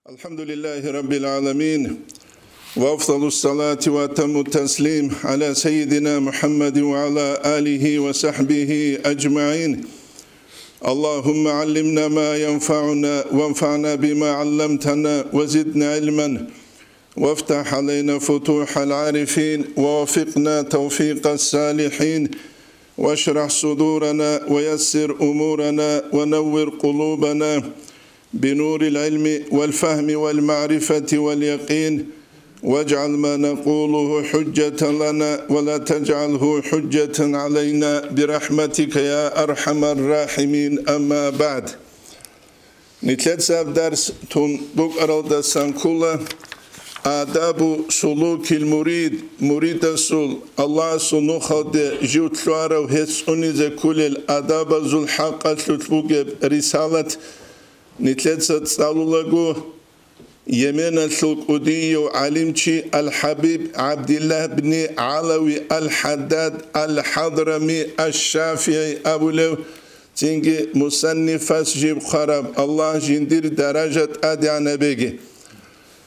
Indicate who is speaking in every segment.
Speaker 1: الحمد لله رب العالمين وأفضل الصلاة وأتم التسليم على سيدنا محمد وعلى آله وصحبه أجمعين. اللهم علمنا ما ينفعنا وانفعنا بما علمتنا وزدنا علما وافتح علينا فتوح العارفين ووفقنا توفيق الصالحين واشرح صدورنا ويسر أمورنا ونور قلوبنا بنور العلم والفهم والمعرفة واليقين واجعل ما نقوله حجة لنا ولا تجعله حجة علينا برحمتك يا أرحم الراحمين. أما بعد نتلتساب درس تنبق أرالد سانكولا آداب سلوك المريد مريد السول الله سنوخد جوتلوارا وهسوني زكول الآداب ذو الحق تلتبق رسالة نتلتسات سالولاغو يمين القدي علمشي الحبيب عبد الله بن علوي الحداد الحضرمي الشافعي أبو لو تنجي مصنف جيب خراب الله جندير درجة أدعنا بيجي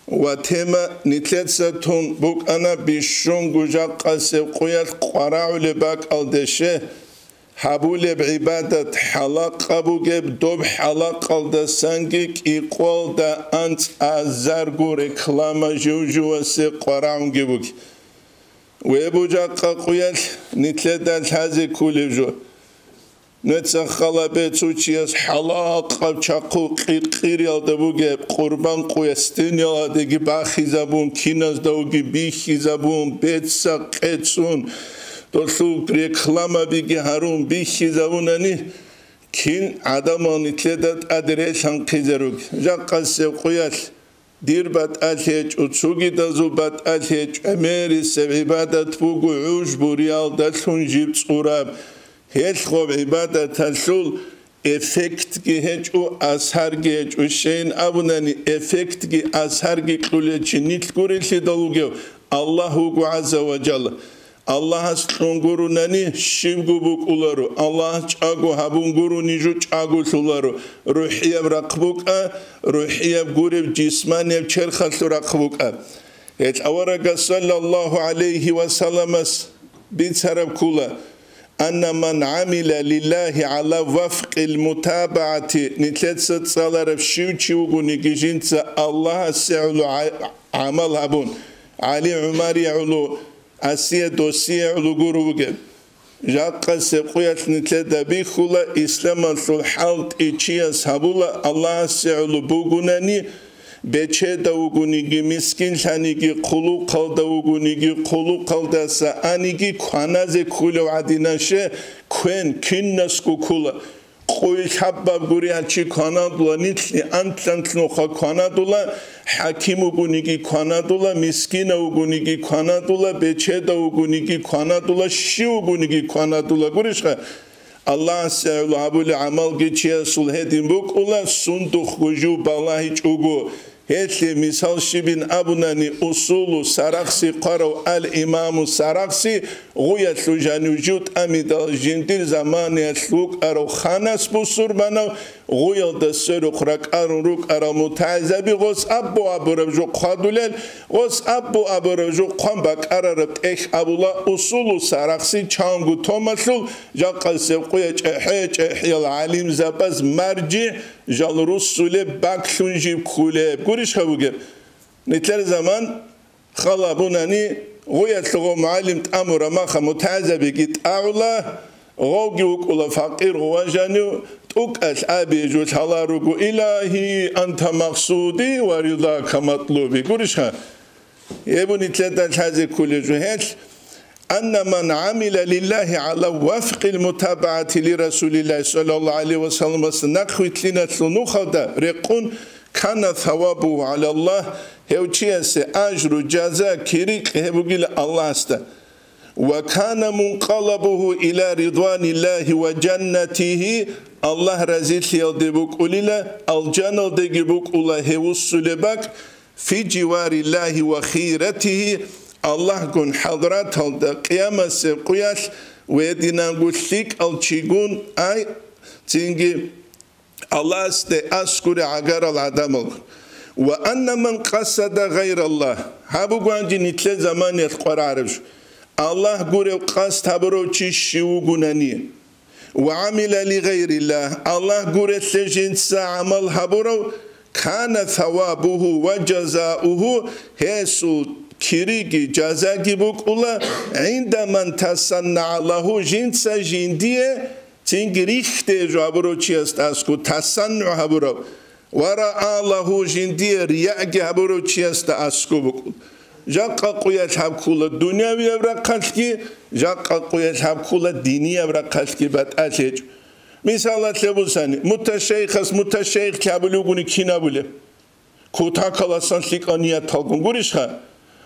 Speaker 1: وتما نتلتساتون بوك أنا بيشون جاق السيقويات قراء لباك الدشه حبول بعبادة حلقة بوجب دوب حلقة دا سانجيك إقوال دا أنت أزارغو ركلام جوجو سيقراون جبوك ويبوجا قاقويال نتلدا الهازي كل جو نتسخلا بيتوشيس حلقة بشاقو قير يالدا بوجب قربان قويستين يالدا باخي زبون كيناز دوغي بيخي زبون بيتسا قيتسون دولسو ريكلاما بيجي هارون بيخي زاوناني كين عدمان اتلدت ادريشان قيزروك جاقا سيقويال دير بات الهيج وتسوغي دازو بات الهيج اميري سبعبادت بوغو عوش بوريال دالسون جيب صوراب هيج خوب عبادت تلسول افكت جي هيج او أسهر جيج وشين أبناني افكت جي أسهر جي قوليتش نيتلقوري لدلوغيو الله عز وجل الله سلونغورو ناني شيمغو بوك أولارو الله چاغو هابونغورو نيجو چاغو سولارو روحية رقبوك روحية غورب جسمانية چرخل رقبوك هيت أورغا صلى الله عليه وسلم بيتسرب كولا أن من عمل لله على وفق المتابعة نتلتسة صالر شيوچيوغو نيجيجينتسا الله سيعلو عمل هابون علي عماري علو أسيا دوسيا علوغوروغ جاقا سيقويات نتلدا بيخولا إسلاما الحالت إيشيا سابولا الله سيعلو بوغوناني بيچه دوغونيگي مسكين لانيگي قلو قلدوغونيگي قلو قلدسا آنيگي كوانازي كولو عديناشه كوين كيننسكو كولا قوي حباب غوري هاتشي كانادولا نيتلي أنتلنتنوخا كانادولا حكيم وغونيگي كانادولا مسكين وغونيگي كانادولا بيچه وغونيگي كانادولا شي وغونيگي كانادولا غوريشخا الله سيعلو عبول عمل جيچيا سلهدين بوك اولا سندوخ غجو بالله چوغو هيتلي مثال شبين أبناني أصول سرقسي قرو الإمام سرقسي غويت لجان وجود أميد الجندير زمان يتلوك أرو خانس بسور بناو غويت دسروك رك أرو روك أرو متعزبي غوص أبو ربجو قادولل غوص أبو ربجو قنبك أراربت إخ أبولا أصول سرقسي چانگو تومسلو جاقل سيقوية چحي العليم زباز مرجع جال رسول باكلون جيب كوليب قريش خبوغيب نتلر زمان خلابوناني غويت لغو معلم تأمر ماخا متعزبي جيت أعلا غوغي وكولا فقير غواجانيو توك أبي جوش هلاروغو إلهي أنت مقصودي ورضاك مطلوبي قريش خا يبو نتلر دالحازي كولي جوهيش أن من عمل لله على وفق المتابعة لرسول الله صلى الله عليه وسلم نخويت لنا تلنوخدا رقون كان ثوابه على الله هوچيس أجر جزاء كريك هبوغيل الله استا وكان منقلبه إلى رضوان الله وجنته الله رزيل يلدبوك أوليلا الجنة دقبوك الله هوسلبك في جوار الله وخيرته الله قن حضرات هذا قيامة سقياش ويدنا قلتك الشيغون أي تنجي الله است أشكر عجر العدم وأن من قصد غير الله هابو قوانجي نتلي زمان يتقر عربش الله قرأ قصد هبرو تشيشيو قناني وعمل لغير الله الله قرأ تجنس عمل هبرو كان ثوابه وجزاؤه هيسو كيريكي جزاكي بوكولا عند من تصنع له جنس جندية تنجريخته جابرو تشيست أسكو تصنع هبرو ورأى له جندية رياء هبرو تشيست أسكو بوكولا جاقا قوية حبكولا الدنيا بيبرقلكي جاقا قوية حبكولا الدينية بيبرقلكي باتأتيج مثلا تلبساني متشيخ كابلوغوني كينابولي كوتا كالاسان ليقانية تالكون قريشها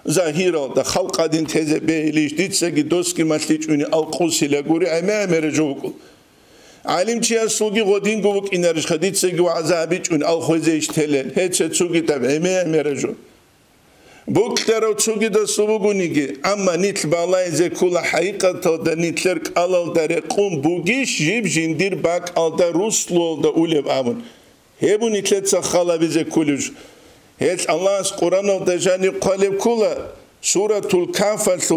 Speaker 1: ظاهيرا دا خلق دين تيزي بيليش ديتساقي دوسكي ماتليچوني القوسي لغوري أمامي جوكول عالم چيا سوغي غودين قوك إنارشخا ديتساقي وعذابيچوني الخوزيش تلل هيتشا تسوغي تاب أمامي جو بوكتارو تسوغي دا سوغونيگي أما نيتل بالاي زي كولا حقيقة دا نيتلرك ألال داري قوم بوغيش جيب جندير باك أل دا روسلو دا أوليب آمون هيبو نيتلت سخالا بيزي كولوش هيت الله قرآن دجاني قالب كولا سورة الكهف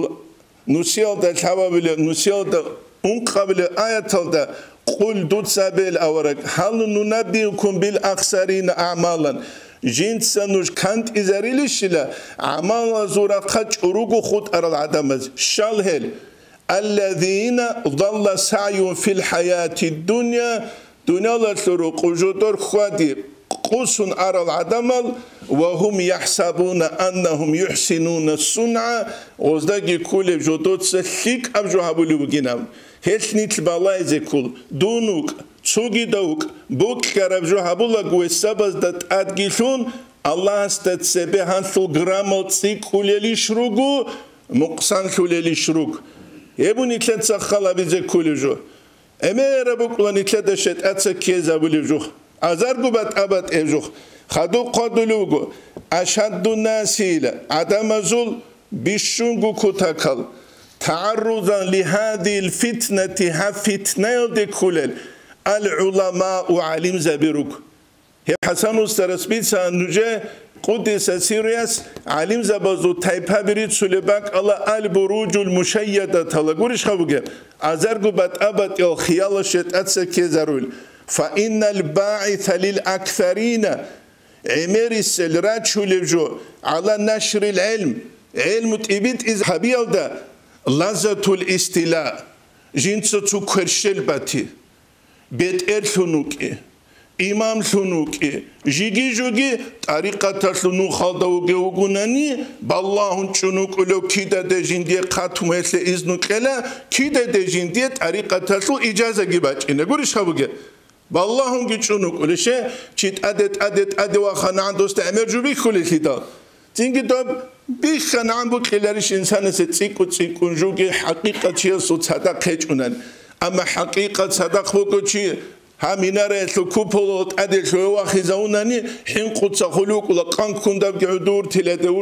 Speaker 1: نسيل دا تحوابل نسيل دا انقابل آيات دا قل دوت سابيل أورك هل ننبئكم بالأخسرين أعمالا جنسا نوش كانت إزاريلشلا عمال زورا قج أروغو خود أرال عدمز شالهل الذين ضل سعيهم في الحياة الدنيا دنيا لتلروق وجودور خوادي قوسون أرال عدمال وهم يحسبون أنهم يحسنون الصنعة وزداقي كولي بجودوت سليك أبجو هابولي بجينام هيش نيتل بالاي زي كول دونوك تسوغي دوك بوك كاربجو هابولا قوي سابز دات أدقيشون الله استتسبه هانثو غرامل تسيك خوليلي شروقو مقصان خوليلي شروق يبو نيتلن تسخلا بيزي كولي جو أمير بوكلا نيتلن دشت أتسا كيزا بولي جو أزارقو بات أبات إيجوخ خدو قدلوغو أشد الناس عدم زول بشونغو كتاكل تعرضا لهذه الفتنة فتنة دكولل العلماء وعلم زبيروك هي حسن استرسبيت سانوجه قدس سيرياس علم زبازو تايبا بريد سلباك الله البروج المشيدة تلا قريش خبوغه أزارقو بات أبات يو خيال شت أتسا كيزارول فإن الباعث للأكثرين عميرس الراتشو لبجو على نشر العلم علم تبيت إذ حبيل دا لذة الاستلاء جنسة كرشل باتي بيت ارثنوكي إمام ثنوكي جيجي جوجي طريقة ثنو خالدوغي وغناني بالله چنوك لو كيدا دي جندي قاتم يسل إذنوك لا كيدا دي جندي طريقة ثنو إجازة جيباج إنه قوليش خبوغي بالله چنوك لشه چيت أدت وخانا عندوست أمر جوبي كولي خيدا تينجي دوب بيخان عن بكيلاريش إنسان ستسيكو تسيكو جوجي حقيقة چيسو تصدق خيچونن أما حقيقة صدق بوكو چي هميناره كوبولوت أدل شو واخذونني حين قد سخلوك لقان كندب جعدور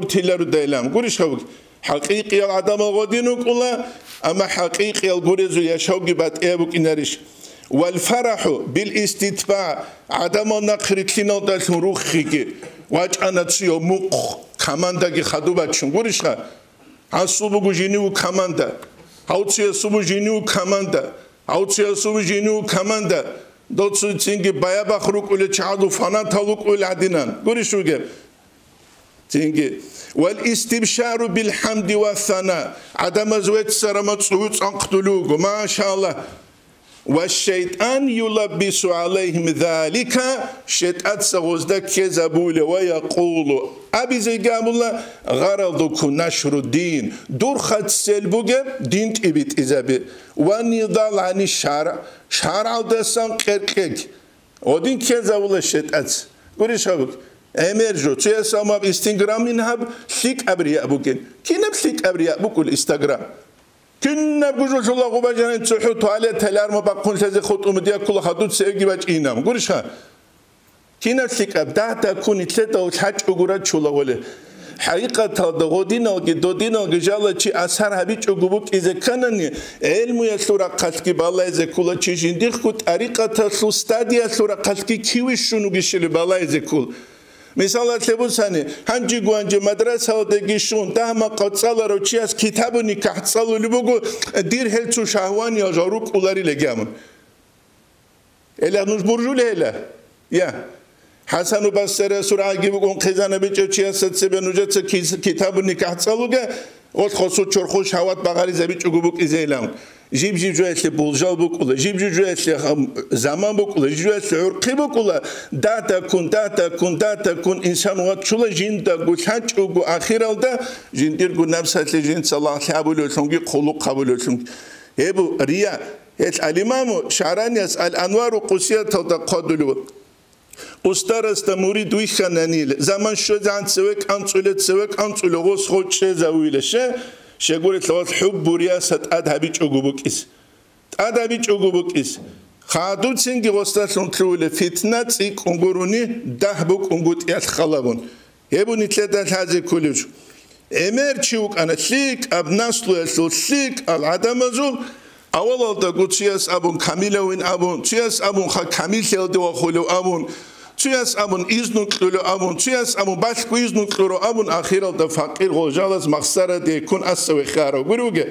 Speaker 1: تلا ديلام قوليش خبك حقيقي العدم غدينك الله أما حقيقي الجوريز يشوق بات إيبك إناريش والفرح بالاستتباع عدم نقرت لنا دل روخيك واجأنا تسيو مق كماندا كي خدوبات شون قوليش خا عصوبو جينيو كماندا هاوتسي صوبو جينيو كماندا هاوتسي صوبو جينيو كماندا دوتسو تينجي بايا بخروك ولا تشعدو فانا تلوك ولا عدنان قولي شو جاب تينجي والاستبشار بالحمد والثناء عدم زويت سرمت صوت انقتلوك ما شاء الله والشيطان يلبس عليهم ذلك شيطان سغوزدك كذبول ويقول أبي زي قام الله غرضك نشر الدين دور خد سلبوغ دين تبيت إزابي ونضال عن الشارع شارع دسان قرقك ودين كذبول الشيطان قولي شابك أميرجو تيا ساماب استنجرام ينهب ثيك أبرياء بوكين كينب ثيك أبرياء بوكو الإستغرام كنا بقول الله غباجان تسحو تواليت تلار ما بقول تزي خط أمديا كل خدود سيجي باج إينام قولش ها كنا ثيك أبدا تكون ثلاثة وحاج أقولات شو الله حقيقة الدغودين الجدودين الجالة شيء أثر هبيج أقولك إذا كانني علم يسورة قلتك بالله إذا كل شيء جندير كت طريقة السستادية سورة قلتك كيوش شنو جشل بالله إذا كل مثلا تبوساني هنجي قوانجي مدرسة ودقيشون دهما قد صالة روشياس كتابني كحتصالو لبوغو دير هلتو شهواني يا جاروك أولاري لقامن إلا نوش برجو لهلا يا حسن بسر سورة جيبوغون خزانة بيچوشياس ستسبه نوجت كتابني كحتصالوغا وخصوص چرخوش هوات بغاري زبيچ أگوبوك إزيلام جيب جوات بولجال بوكولا جيب جوات زمان بوكولا جوات عرقي بوكولا داتا كون إنسان وقت شولا جين دا قلتانج أوغو آخير دا جين دير قل نفسات لجين صلاح لعبولو لسنجي قلوق قبولو لسنجي هبو ريا الإمام شعرانيس الأنوار قصية تقادلو أسترست مريد ويخانانيل زمان شد عن سوك أنصولة غوص خود شزاويل شغورت لوات حب رياسة أدهبيج أغوبوكيس أدهبيج أغوبوكيس خادو تسنجي غوستاسون تلولة فتنة تسيك أنغوروني دهبوك أنغوت يات خلابون يبو نتلدات هذه كلجو أمير تشيوك أنا تليك أبناسلو يسلو تليك العدمزو أولا دا تياس أبون كاميلوين أبون تياس أبون خا كاميل تلدو وخولو أبون تياس أبون إذنو كلو أبون تياس أبون باشكو إذنو كلو أبون آخيرا دا فقير غوجالز مخسارة دي كون أسوي خارو قروغة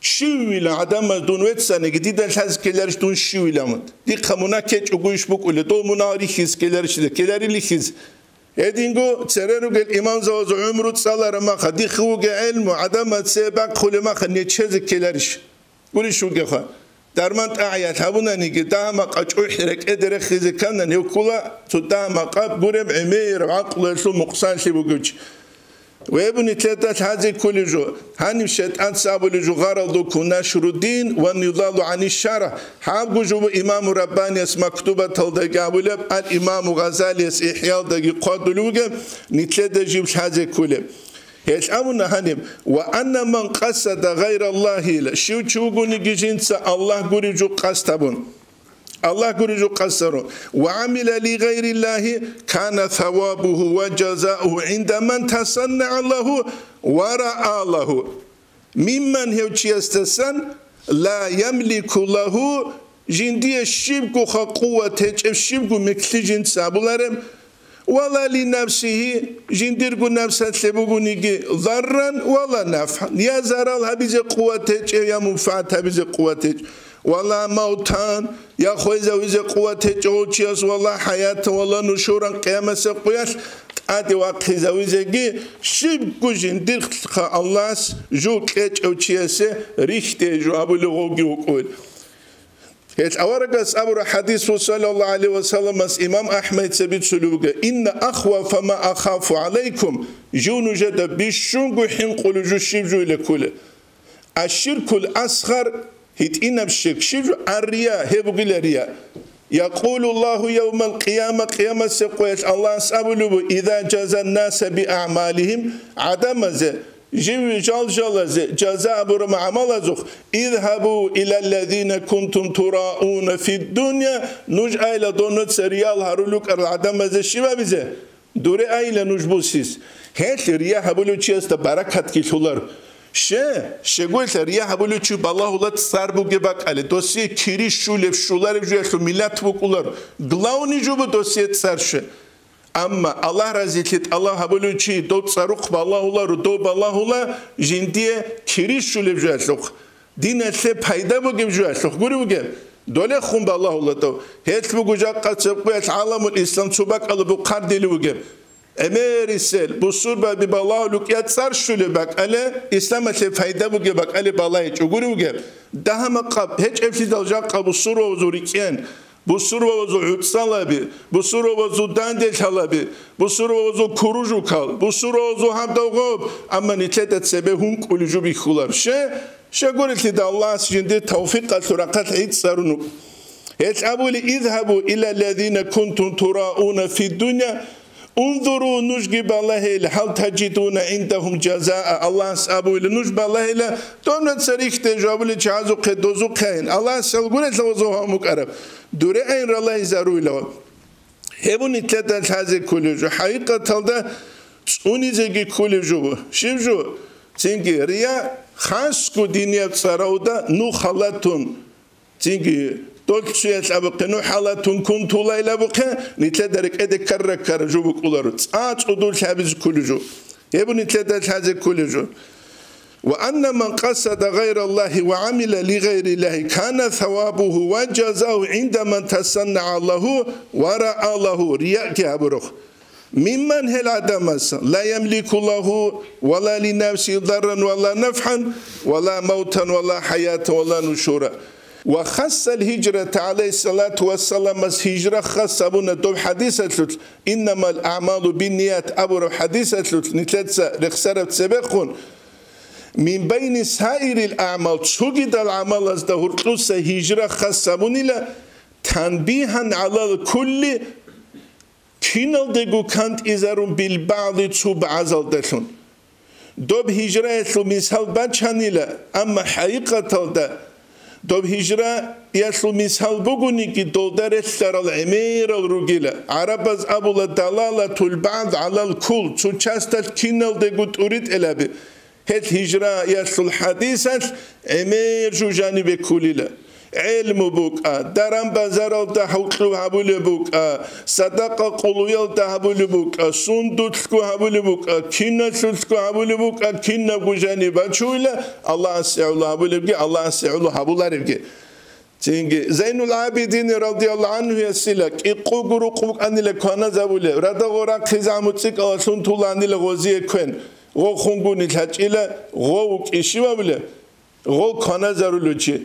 Speaker 1: شويلا عدم دونويت سنة جديدة الحز كلارش دون شويلا مد دي خمونا كيش أقويش بقولة دو مناري خيز كلارش ده كلاري اللي خيز هدينجو تسرروج الإمام زوج عمره تصلى رماخ دي خوج علم عدم تسبق خل ما خنيت شذ كلارش قولي شو جخا درمانت أعيات هبونا نيجي دهما قطع حرك إدري خيز كنا نيوكلا تدهما قاب قرب عمير عقل شو مقصان شي بوجج ويبني ثلاثة هذه كل جو هني مشت أنساب الجو غرض كنا شرودين ونضال عن الشرع حاب جو إمام رباني اس مكتوبة تلدقابل الإمام غزالي اس إحياء دقي قادلوجا نتلدى جيب هذه كله هيش أمنا هنيم وأن من قصد غير الله شو تشوفون جينس الله قري جو قصتبون الله قريجو قصره وعمل لغير الله كان ثوابه وجزاؤه عند من تصنع له ورأى له ممن هو يستسن لا يملك له جندي الشبك قوة الشبك مثل جنس أبولارم ولا لنفسه جندير نفسه تبغوني ضرا ولا نفعا يا زرال هبيز قوة يا منفعة هبيز قوة ولا موتان يا خويزة ويزة قوة جوتشيس والله حياة والله نشورا قيامة سقياش أدي واقعي زويزة شبكو جندير الله جو كيش أوتشيس ريختي جو أبو لغوغي وقول هيك أورجس أبو حديث صلى الله عليه وسلم إمام أحمد سبيت سلوكه إن أخوف ما أخاف عليكم جون جد بيشونغ حنقل جو شبجو لكله الشرك الأصغر هيتئنا بشرك شبجو الرياء هبقل الرياء يقول الله يوم القيامة قيامة سقويت الله سأبلو إذا جزى الناس بأعمالهم عدم ذا جيب جزاء برم عمل اذهبوا إلى الذين كنتم تراؤون في الدنيا نج أيلا دونت سريال هارولوك العدم ذا شباب ذا دوري أيلا نجبوسيس هيك رياح هبولو تشيست بركة كيلولر شقولت رياح هبولو تشي بالله الله تصربو جبك على دوسي كيريش شولف شولر بجوش ملت بقولر غلاوني جوب دوسي تصرش أما الله رزقت الله هبلو شيء دوت صاروخ بالله الله ردو بالله الله جندية كريش شو لبجوالك دين الشيء فايدة بقى بجوالك قولي بقى دولة خون بالله الله تو هيك بقى جاك قد سبقت عالم الإسلام سبق الله بقار دي بقى أمير السل بصور بقى بالله لك يتصار شو لبقى على إسلام الشيء فايدة بقى بقى على بالله قولي بقى ده هم قب هيك أفسد الجاك بصور وزوريكين بصور وزو عطسالابي بصور وزو داندل حلابي بصور وزو كروجو كال بصور وزو همدوغوب أما نتلت سبهم كل جو بيخولر شقولت لدى الله سجند توفيق الثراقات عيد سارونو هيك أبولي اذهبوا إلى الذين كنتم تراؤون في الدنيا انظروا نجب الله هل تجدون عندهم جزاء الله سأبولي نجب الله دون تسريخ تجابولي جهازو قدوزو قين الله سأقولت لوزوها مكرب دوره این رالله زروی له هبونی تلت هزه کلیجو حقیقت تلده اونی زگی کلیجو شیبجو چینگی ریا خاص کو دینیت سراودا نو خالتون چینگی تولشيت أبقى حالة كنت لا إلى بقى نتلدرك إذا كرر جو بقولارو أدول حابز كل جو يبون نتلدر هذا كل جو وأن من قصد غير الله وعمل لغير الله كان ثوابه وجزاؤه عند من تصنع له ورأى له رياء كابروخ ممن هل عدمس لا يملك له ولا لنفسه ضرا ولا نفعا ولا موتا ولا حياة ولا نشورا وخص الهجرة عليه الصلاة والسلام هجرة خاصة بنا دوب حديثة إنما الأعمال بالنيات أبو حديثة نتلتسا رخصرة سبقون من بين سائر الأعمال تشوجد العمل از ده هرقلوس هجرة خاصة بنا تنبيها على الكل كينال دهو كانت إزارون بالبعض تشوب عزل دهون دوب هجرة يتلو مثال بچانيلا أما حقيقة ده دوب هجرة يتلو مثال بغني كي دولدر اتلر العمير الرجيلة عربز أبو الدلالة البعض على الكل تشو چاستل كينال دهو توريد إلابي هت هجرة يتلو الحديثة عمير جو جانب كليلة علم بوكا درام بازار التحوكلو هبول بوكا صدقة قلويل تهبول بوكا سندوتكو هبول بوكا كينا سلتكو هبول بوكا كينا بوجاني باتشولا الله سيعلو هبول بوكا الله سيعلو هبول بوكا تينجي زين العابدين رضي الله عنه يسيلك إقوغرو قوك أني لكوانا زبولي ردا غورا خزامتك الله سنتولا أني لغوزي كوين غو خونغوني تحجيلا غو إشيوا بولي غو كوانا زرولوچي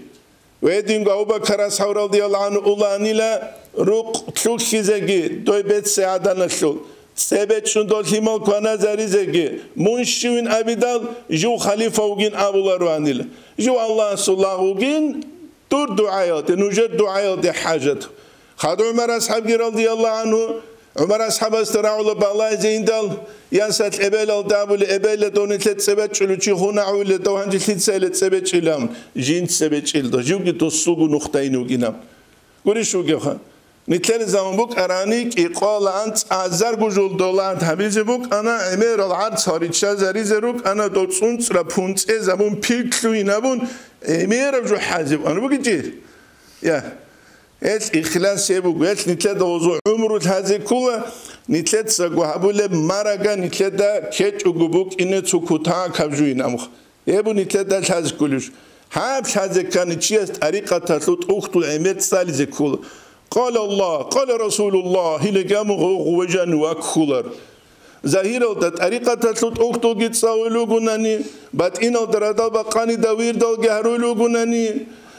Speaker 1: ويدين أبو بكر رضي الله عنه الله نيلا روق تلوك خيزجي دوي بيت سعادة نشول سبت شندول هيمال كوانا زريزجي منشوين أبيدال جو خليفة وجين أبو لروانيلا جو الله صلى وجين دور دعايات نوجد دعايات حاجة خد عمر أصحابي رضي الله عنه عمر أصحاب استرعوا لبالله زيندال ينسات إبل الدابل إبل دون ثلاث سبت شلوشي هنا عول دوهن ثلاث سبت سبت شلام جين سبت شلدا جوجي تصوغ نختين وجينام قولي شو جوها نتلر زمان بوك أرانيك إقال أنت أزار بجول دولار تبيز بوك أنا أمير العرض هاريتشا زريز روك أنا دوتسونت رابونت زمان بيكلوي نبون أمير بجو حازب أنا بوك جير يا إيش إخلاص يبوك إيش نتلر دوزو عمره هذا كله نتلت سقوهابوله مارعا نتلت كيت وجبوك إنه تكوتها كابجوين أمخ يبو نتلت هذا كلش هاب هذا كان تشيست طريقة تطلع أخت العمد سالز كل قال الله قال رسول الله هي جامع وجن وكولر ظاهر طريقة تطلع أخت جت سوالو جناني بعد إنه دردا بقاني دوير دال جهرولو جناني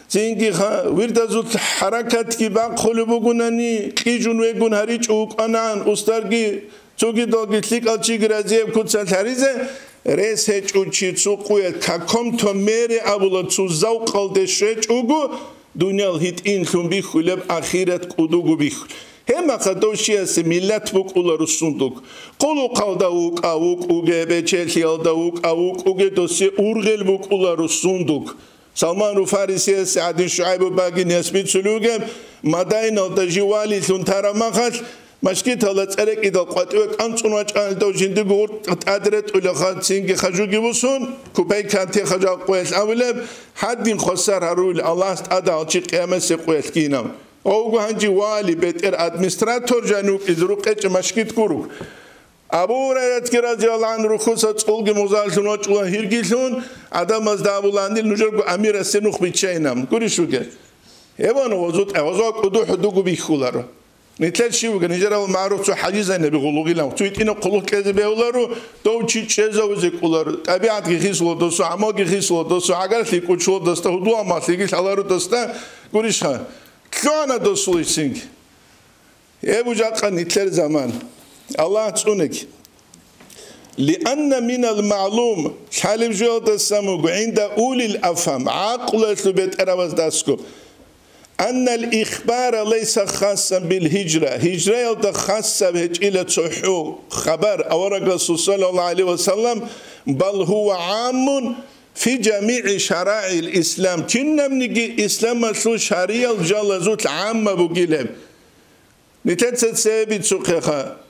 Speaker 1: زينجي خا ويرد زوت حركات كي باقول بقولني كيجون ويجون هريج أوك أنان أسترجي توجي دوجي تلك أشي غرازي بكتسل هريزة رئيس هج أشي تسوقية كم تمر أبولا تزوق الدشج أوجو دنيا الهيت إن ثم بيخلب آخرت كودوجو بيخل هم قدوشي اسميلات بوك ولا رسوندوك قولوا قالداوك أوك أوجي بتشيل داوك أوك أوجي دوسي أورغل بوك ولا رسوندوك سلمان الفارسي سعد الشعيب باقي نسبت سلوكه مدائن التجوالي ثنتارا مخش مشكلة هلا ترك إذا قطعك أنصن وجه الدوجين دقور أدرت ولا خد سينج خجوجي بسون كوباي كانتي خجا قويس أولب حد خسر هرول الله أدا أشي قيامة سقويس كينام أو هنجي والي بيتر أدمستراتور جنوب إذروق إيش مشكلة كروك أبو هريرة رضي الله عنه رخصة تقول مزال شنوش ولا هيرجيشون عدم مزداب ولانديل نجرب أمير السنوخ بتشينام كوري شو كه يبان وزود أوزاق أدو حدوق بيخولار نتلاقي شيء نجرب المعروف شو حاجز إنه بيقولوا لهم تويت إنه قلوك كذا بيقولارو تو شيء زوجي قولار طبيعة كيس ودوسو عماق كيس ودوسو عقل في كل شو دسته هدوء ما تيجي على دسته كوري شو كأنا دوسو يسينج يبو جاك نتلاقي زمان الله تسونك لأن من المعلوم حالب جوال السموك عند أولي الأفهم عقل ثبت أرواز داسكو أن الإخبار ليس خاصا بالهجرة هجرة خاصة بهجرة صحو خبر أورق الرسول صلى الله عليه وسلم بل هو عام في جميع شرائع الإسلام كنا منجي إسلام مسلو شريعة الجلزوت عامة بقيلهم نتنسى سيبت سوقها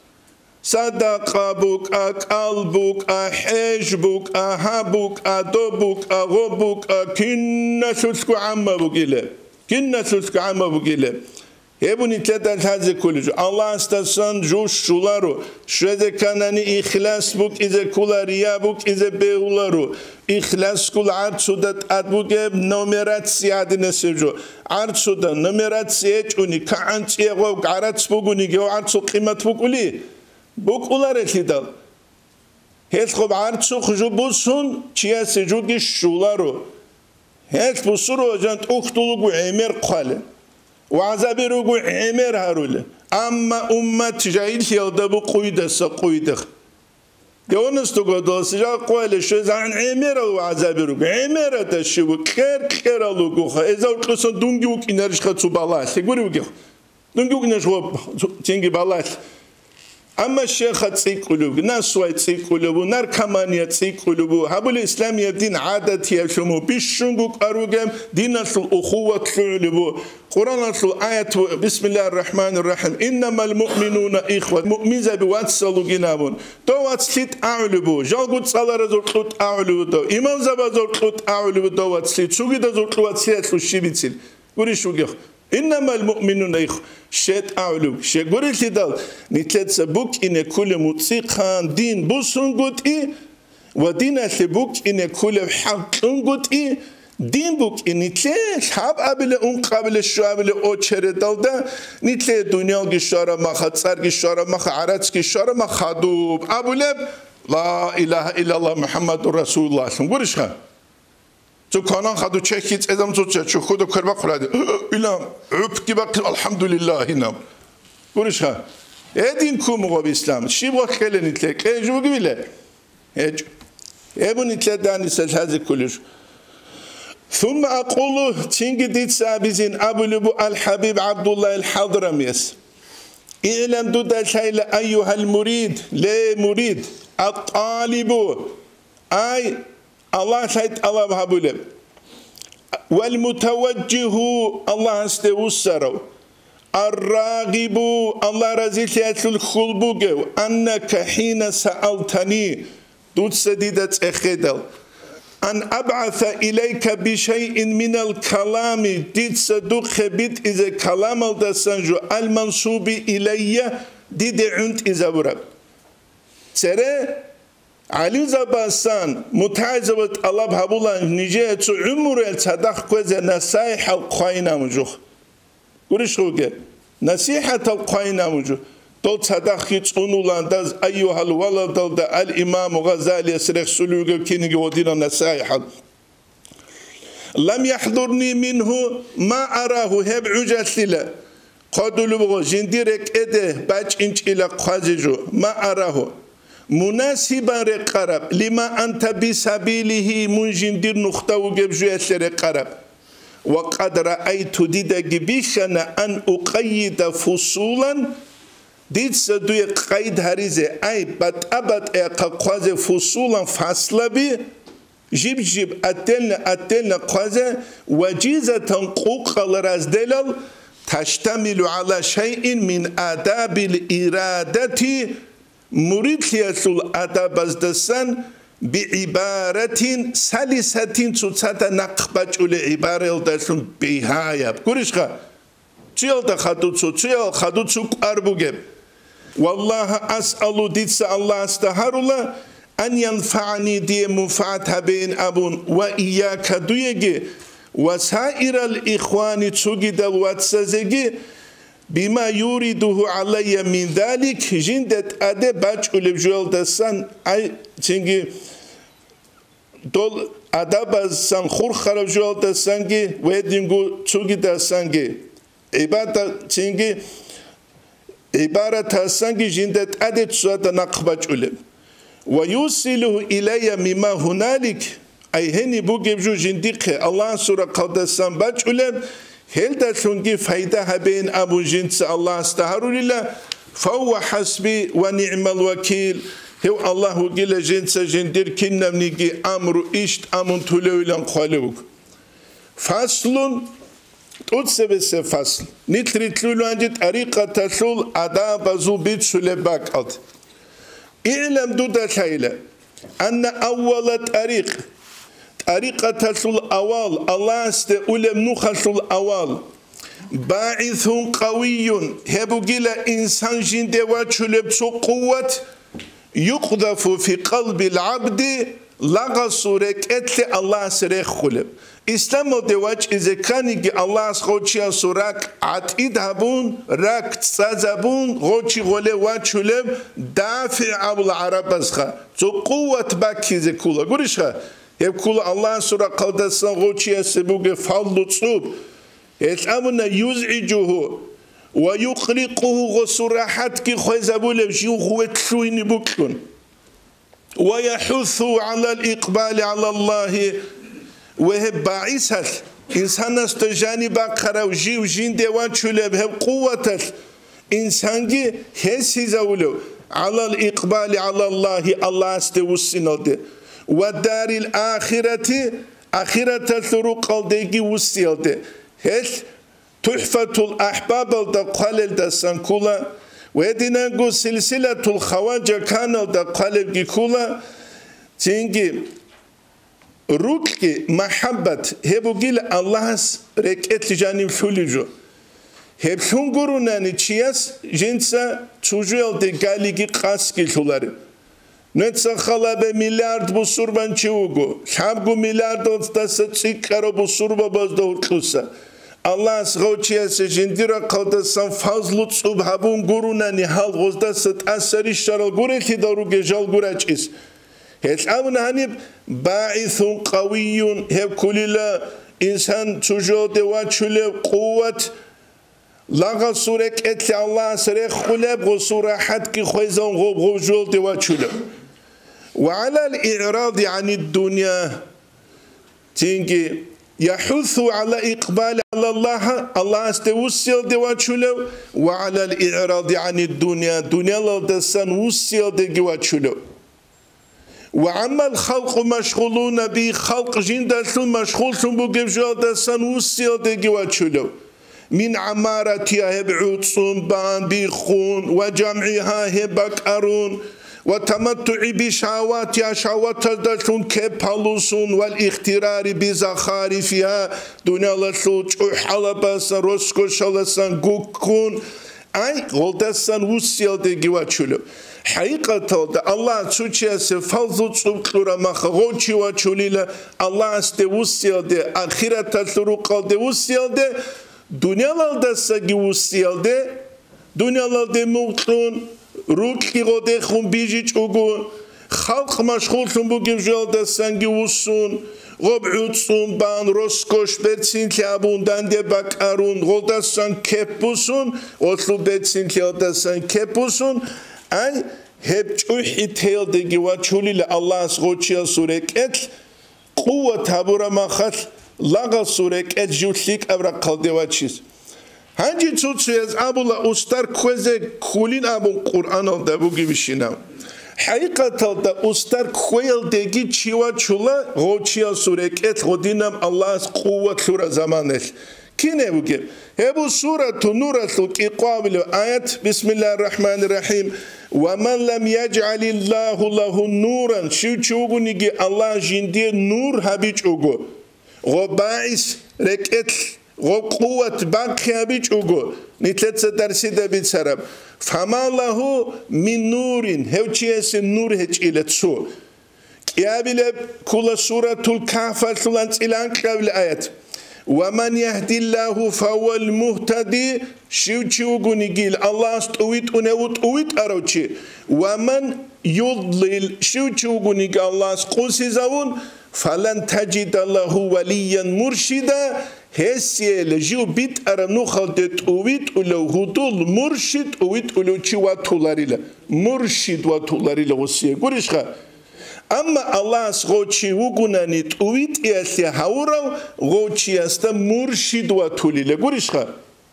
Speaker 1: صدقة بوك قلبك حجبك هبك دوبك غبك كنا سلسكو عما بقيلة كنا تلقى بقيله هبوني تلاتة هذا كله الله استسان جوش شولارو شذا كانني إخلاص بوك إذا كلا ريا بوك إذا بيولارو إخلاص كل عرض سودات أدبوك نمرات سياد نسجو عرض سودا نمرات سيج أني كأنت يغو عرض بوكوني جو عرض سو قيمة بوكولي بوك أولار تدال هيت خب عرض سو خجو بوسون چيا سجو دي شولارو هيت بوسورو جانت أختلوكو عمر قاله وعذاب رجوع عمر هارول أما أمة جاهل يلدا بقيد سقيدخ يونس تقول سجى قال شو زعن عمر وعذاب رجوع عمر تشوف كر لوجوخ إذا القصة دونجوك إنرش خد سبالاش تقولي وجه دونجوك نشوف تيجي بالاش أما الشيخ تسيقلوب ناس وايد تسيقلوب ناركمانية تسيقلوب هبول الإسلام يدين عادة يشمو بيشونغوك أروجم دين الأخوة تلعلبو قرآن الآية بسم الله الرحمن الرحيم إنما المؤمنون إخوة مؤمن زي بواتسلو جنابون تو واتسليت أعلبو جالقوت صلاة زورقوت أعلبو تو إمام زبا زورقوت أعلبو تو واتسليت شوكي دا زورقوت واتسليت لشيبتسل قولي شوكيخ إنما المؤمنون إخوة شيت أعلو شيقولي تدال نتلت سبوك إن كل موسيقى دين بوسون قد إيه ودين سبوك إن كل حق قد إيه دين بوك إن نتلت حاب قبل قبل الشعب أوتشر دالدا نتلت دنيا كشارة ما ختصار كشارة ما خعرت كشارة ما خدوب أبو لب لا إله إلا الله محمد رسول الله قوليش خا تو كانان خدو چکیت ادم تو چه خودو کربا خورده ایلام عب کی بق الحمدلله اینم برش ها ادین کو مقاب اسلام شی با خیلی نیتلک جو گویله ابو نیتلک دانی سلحز کلش ثم اقول تینگ دیت سابزین ابو لبو الحبيب عبد الله الحضرميس اعلم دو دلشایل ایها المريد لا مريد الطالب اي الله شاهد الله بهبوله والمتوجه الله استوسره الراغب الله رزيلت الخلبوج أنك حين سألتني دوت سديدة اخدل أن أبعث إليك بشيء من الكلام ديت صدوق خبيت إذا كلام الدسنجو المنصوب إلي ديد عند إذا ورب سره علي زباسان متعزبت الله بهبولا نجيت عمر الصدق كذا نصائح القاينة مجوخ قريش خوجة نصيحة القاينة مجوخ تول صدق يتصونولان داز أيها الولد دا الإمام غزالي سرخ سلوك كيني ودينا نصائح لم يحضرني منه ما أراه هب عجلة قدلوا جنديرك إده باج إنش إلى قازجو ما أراه مناسبا رقرب لما أنت بسبيله منجندر نخطة وجبجوية رقرب وقد رأيت ديدك بيشنا أن أقيد فصولا ديد سدوية قيد هريزة أي بتأبت أقاقواز فصولا فاصلة بي جيب أتلنا قوازة وجيزة قوق الرازدلل تشتمل على شيء من آداب الإرادة مريد يسول أدب الدسان بعبارة سلسة تسات نقبج العبارة الدسان بهايب كورشخا تيال تخدوتسو تيال خدوتسو أربوجب والله أسأل ديتس الله استهار الله أن ينفعني دي منفعتها بين أبون وإياك دويجي وسائر الإخوان تسوجد الواتسازجي بما يريده علي من ذلك جندت أدي باج أولبجوال دسان أي تنجي دول أدب السان خور خراب جوال دسانجي ويدينجو تسوجي دسانجي عبارة تنجي عبارة دسانجي جندت أدي تسوات نقبج أولب ويوصله إلي مما هنالك أي هني بوجبجو جنديق الله سورة قدسان باج أولب هل تلونجي فايدة بين أبو جنس الله استهار لله فهو حسبي ونعم الوكيل هو الله قيل جنس جندير كنا منيجي أمر إشت أمن تلويلان قالوك فصل تتسبس فصل نتريتلو عندي طريقة تسول أداب زوبيت سلباك أد اعلم دودا شايلة أن أول طريق طريقة الأول الله استأولم نخل الأول باعث قوي هبو جلا إنسان جند واتشلب قوة يقذف في قلب العبد لغا سورك اتل الله سريخ خلب إسلام دواج إذا كان الله سخوتشيا سوراك عتيد هبون راك تسازبون غوتشي غولي واتشلب دافع أبو العرب أسخا تو قوة باكي زي كولا قريشها هب كولا الله سورا قلدسان غوتشيا سبوغ فالو تصوب يتأمنا يزعجه ويقلقه غسراحات كي خوزابول بجيو غوتلوين بوكلون ويحث على الإقبال على الله وهب باعث إنسان استجاني باقرا وجيو جين ديوان شلب هب قوة إنسان جي هسي زولو على الإقبال على الله الله استوسينود والدار الآخرة آخرة الثروق الديجي وسيلد هل تحفة الأحباب الدقال الدسانكولا ويدنا نقول سلسلة الخواجة كان الدقال الجيكولا تنجي روكي محبة هبو جيل الله ركعت جانب فوليجو هب شونغورونا نتشياس جنسا تشوجل دي غاليجي قاسكي شولاري نتسا خلابه مليارد بسوربان چوغو شابغو مليارد دستا تسيكارو بسوربا بازدو تلوسا الله سغوچياس جنديرا قلدسان فازلو تصوب هبون غورونا نحال غزدا ست أسري شرال غوريخي داروغي جال غوراچيس هيت أمن هنيب باعث قوي هب كللا إنسان تشوجو دواچولي قوة لغا سورك اتل الله سريخ خلاب غصورة حد كي خويزان غوب غوجول دواچولي وعلى الإعراض عن الدنيا تنجي يحث على إقبال على الله استوسيل دواچولو وعلى الإعراض عن الدنيا دنيا لدسان وسيل دواچولو وعما الخلق مشغولون بي خلق جندسون مشغول بوغيب جوال دسان وسيل دواچولو من عمارتها هبعود صنبان بيخون وجمعها هبكارون وتمتع بشهواتها شهوات دشون كبالوسون والاخترار بزخارفها دنيا لسوج حلبس رسكو شلسان غوكون اي غلدسان وسيل دغواتشلو حقيقة الله تشوچيس فالزو صبقرا مخغوچي وچوليلا الله استوسيل دي اخرت الطرق دي وسيل دي دنيا ساگی وسیلده دنیا موتون روکی غده خون بیجی چوگو خلق مشغول شون بگیم جلده سنگی وسون غبعود سون بان رسکوش بتسین که ابوندن ده بکارون غده سن کپوسون اصلو بتسین که غده سن کپوسون ای هب چوحی تیل دگی و چولیل الله سغوچیا سورک اتل قوة تابورا مخل لغا سورك اتجوشيك ابرا قلدواتشيس هنجي تسوز ابولا استار كوزي كولين ابو قرآن دابوغي بشينا حقيقة دا استار كويل ديجي چيوا چولا غوچيا سورك ات غدينام الله قوة سورة زمانش كين ابوغي هبو سورة نورة القابل آيات بسم الله الرحمن الرحيم ومن لم يجعل الله له نورا شو چوغو نيجي الله جندي نور هبي چوغو غباعث ركعت غقوة باقي بيجوجو نتلت درسي ده بيتسرب فما له من نور هوچيس نور هج إلى تسو قابل كل سورة الكهف سلانت إلى قبل آيات ومن يهدي الله فهو المهتدي شو نقول الله استويت ونوت اويت أروتشي ومن يضلل شو نقول الله سقوسي زون فلن تجد له وليا مرشدا هسي لجيو بيت أرنو خلدت اويت ولو هدول مرشد اويت ولو چي واتولاريلا مرشد واتولاريلا وسيه قريشخا أما الله غوتشي وغنانيت اويت إياسي هاورو غوتشي استا مرشد واتوليلا قريشخا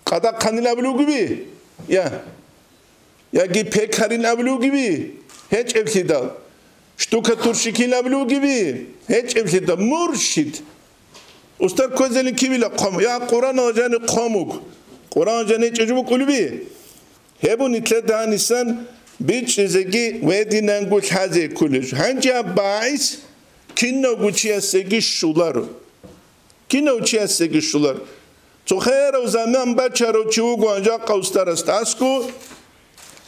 Speaker 1: قدا قانيلا بلوغبي يا جي بيكارين أبلوغبي هيج ابتدال штукатурщики наблюгиви هيج ابتدا مرشد استر كوزل كيبلا قوم يا قران جاني قومك قران جاني تجيبو قلبي هبو نتلدان انسان بيچ زگي ودي نانگول حازي كلش هنجا باعث Kino guciasegi şular. Kino guciasegi şular. Çoğera o zaman başarı çuğu ancak kaustarastasku.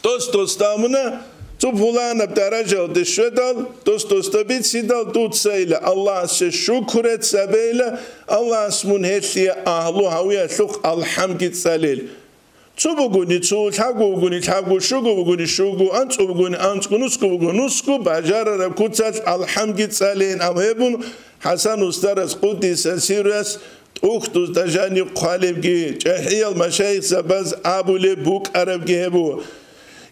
Speaker 1: Dostostamına Tupulana daraja de şedal, dostostabit sidal tutseyle Allah se şükret sebeyle Allah smun hetiye ahlu haviye şuk alhamdit salil. Çubuguni çu, çaguguni çagu, şuguguni şugu, ançubuguni ançgu, nuskubuguni nusku, bacarara kutsat alhamdit salin. Amhebun Hasan Ustaras Kudisa Sirius Uhtuz Dajani Qalibgi, Cehiyal Maşayikh Zabaz Abule Buk Arabgi hebu.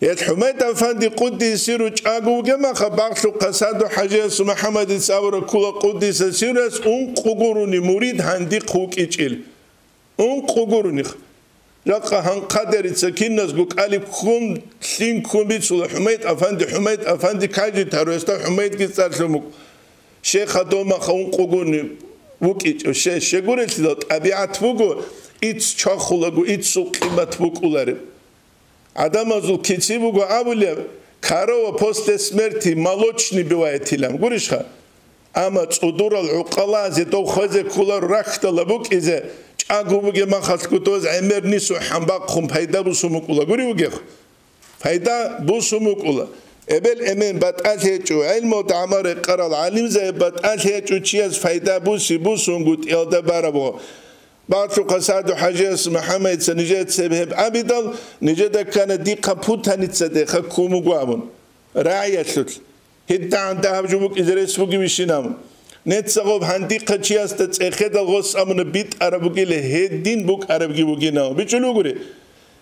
Speaker 1: Yethumet Efendi Kudüs'ü rüçagu gema xabaxlu qasadu Hacı Muhammed Savra kula Kudüs'ü sires kuguruni murid handi quqichil kuguruni yaqa han qaderitsa kinnas guk alif kun sin kumbitsula Humayt Efendi kaji terörist Humayt gitsarlumuk Şeyh Adoma xun quguruni vuqich şeguretsida tabiat vugu its çaxulagu its qimat vuqulari Адамазул кичивуго авуле карова после смерти молочный бывает илам гуришха ама цудурал уқалазе то хозе кулар рахтала бук изе чагубуге махаскутоз эмернису хамбак хум пайда бусумукула гуриуге пайда бусумукула эбел эмен баталхечу илмо тамаре қарал алимзе баталхечу чиаз пайда бусунгут елда барабо بعض قصاد حجاز محمد سنجد سبب أبدال نجد كان دي قبوتها نتصدق كومو قامون راعية شل هدا عندها بجوبك إذا رسبوك بيشينام نتصغب هندي قشياس تتأخذ الغص أمون بيت عربوكي لهدين بوك عربوكي بوكيناو بيشلو قولي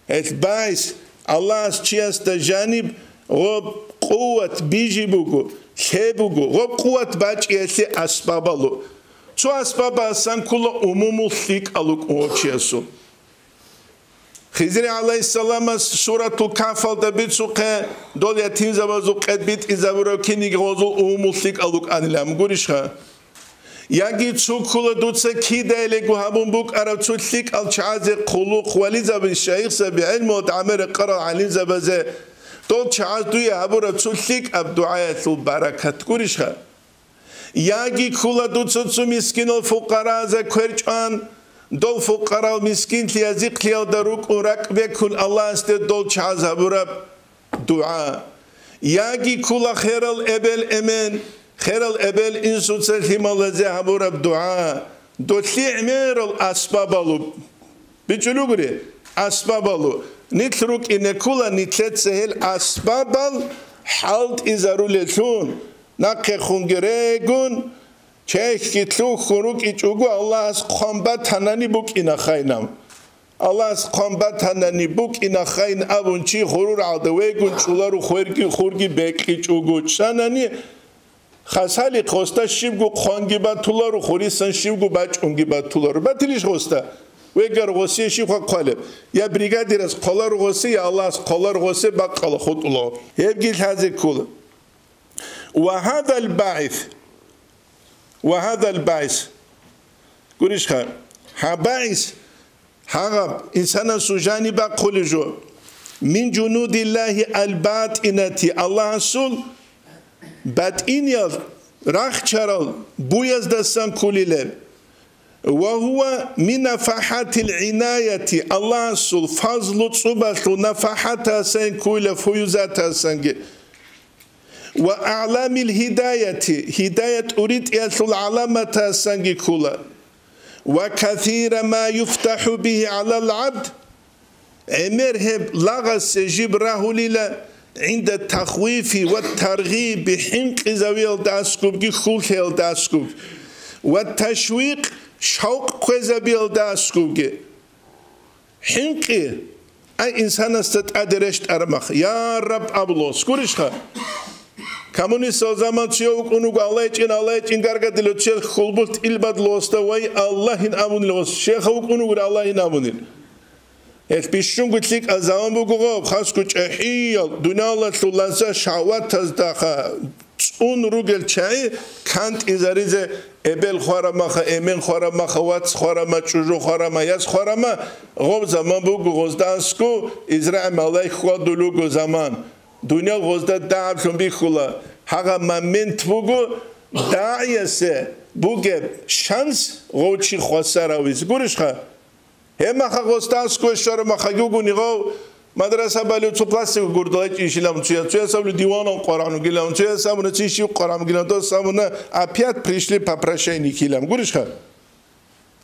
Speaker 1: البايس الله شياس تجانب غب قوة بيجي بوكو خيبوكو غب قوة باج يسي أسبابالو Ço asbaba sankula umumul fik aluk oçesu. Xizri aleyhisselam suratul Kahf'da bitsuqe dol yatin zavazuk edbit izavro kini gozul umumul fik aluk anilam gurişha. Yagi çukula dutsa kidele guhabun buk arab çutlik al çaze quluq waliza bin şeyh sabi ilmu ta'amir qara alin zabaze dol çaz duya habura çutlik abduayatul barakat gurişha. Yagi kula dutsu miskinul fuqara za kwerchan dol fuqara miskin liyazik liyadaruk urak ve kul Allah iste dol chazabura dua Yagi kula khairal ebel emen khairal ebel insutsal himalaze habura dua dotli imeral asbabalu bichulugri asbabalu nitruk inekula nitlet sehel asbabal halt izarulethun Nakhe khungeregun cheki tlu khuruk ichugu Allah's combat hanani buk ina khainam Allah's combat hanani buk ina khain abunchi khurur adawegun chularu khurgi beki ichugu chanani khasali khosta shibgu khongi batularu khurisan shibgu bachungi batularu batilish khosta wegar ghosi shikha qale ya brigadiras qolar ghosi ya Allah's qolar ghosi baqala khutlo hebgil hazikul وهذا البعث قريشها حبائث هغب إنسان سجاني بقولجو من جنود الله الباطنة الله سول باطنيال راخ شرال بويز دستان كوليلب وهو من نفحات العناية الله سول فضل صبح نفحات سن كول فيوزات سنج وأعلام الهداية هداية أريد يصل علامة سنجكولا وكثير ما يفتح به على العبد أمرهب لغس جبره للا عند التخويف والترغيب بحنق زويل داسكوب خلخيل داسكوب والتشويق شوق قزبيل داسكوب حنق أي إنسان استدرشت أرمخ يا رب أبلوس كورشخا Коммунист o zaman çiğuk unugu Allah için gargadilo çiğ khulbut ilbad losta vay Allah'ın amunil os şeyh unugu Allah'ın amunil et bişun gutlik azam bu gob khasku çehiyal dunyalar sulansa şavat tazdaha un rugel çay kant izarize ebel khorama emen khorama khawat khorama chuju khorama yas khorama gob zaman bu gozdansku İsrail malay khwadulu zaman Dünya gözde dağıtın bir kula. Haga moment bugu داعیه بوگه شانس غوچی خسارویز گوش خا هم خواستاس کوشتار مخاجو نیگو مدرسه بالیو تو پلاستیک گردای چیشیلام توی سامون دیوانم قرآن گیلام توی سامون چیشی قرآن گیلام تو سامون اپیات پریشلی پپراشای نیکیلام گوش خا